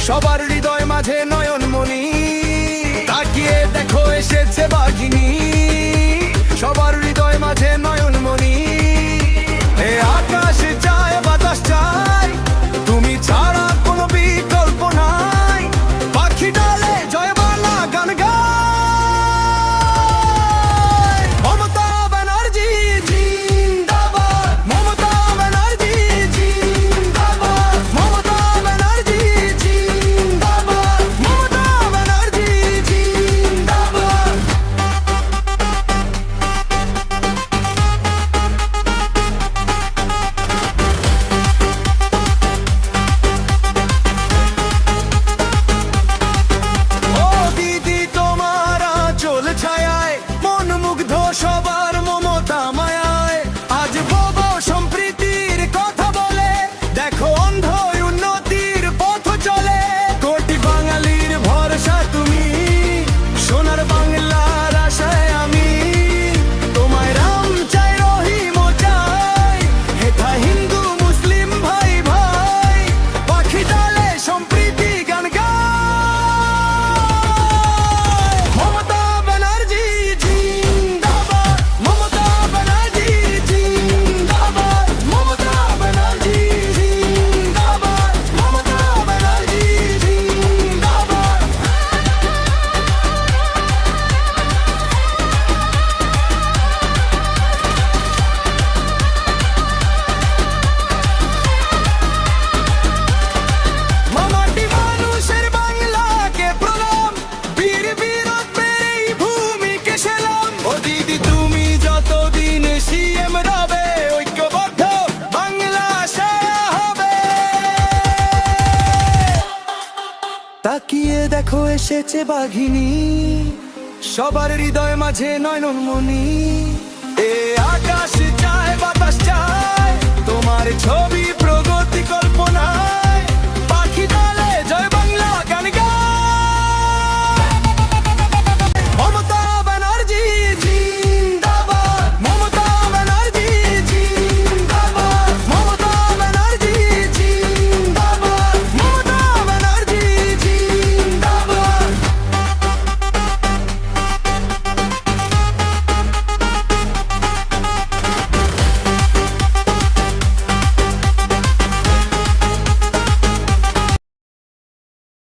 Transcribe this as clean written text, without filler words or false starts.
সবার হৃদয় মাঝে নয়নমণি। তাকিয়ে দেখো এসেছে বাঘিনী, সবার হৃদয় মাঝে নয়নমণি। এ আকাশ চায় বাতাস চায়, তুমি ছাড়া কোনো বিকল্প নাই। পাখি ডালে জয়বাংলা গান গায়। মমতা ব্যানার্জি জিন্দাবাদ, মমতা ব্যানার্জি জিন্দাবাদ, মমতা ব্যানার্জি জিন্দাবাদ, মমতা ব্যানার্জি জিন্দাবাদ। ও দিদি তোমার আঁচল ছায়ায় মন মুগ্ধ সবার মমতা মায়ায়। আজ ভব সম্প্রীতির কথা বলে দেখো অন্ধ উন্নতির পথ চলে। কোটি বাঙালির ভরসা তুমি, সোনার বাংলার আশায় আমি। তোমায় রাম চাই রহিম চাই, হেথা হিন্দু মুসলিম ভাই ভাই। পাখি ডালে সম্প্রীতি গান গায়। মমতা ব্যানার্জি জিন্দাবাদ, মমতা ব্যানার্জি জিন্দাবাদ, মমতা ব্যানার্জি জিন্দাবাদ, মমতা ব্যানার্জি জিন্দাবাদ। মামাটি মানুষের বাংলাকে প্রণাম, বীর বীরত্বের এই ভূমিকে সেলাম। ও দিদি তুমি যতদিন সিএম রবে, ঐক্যবদ্ধ বাংলা সেরা হবে। তাকিয়ে দেখো এসেছে বাঘিনী, সবার হৃদয় মাঝে নয়নমণি।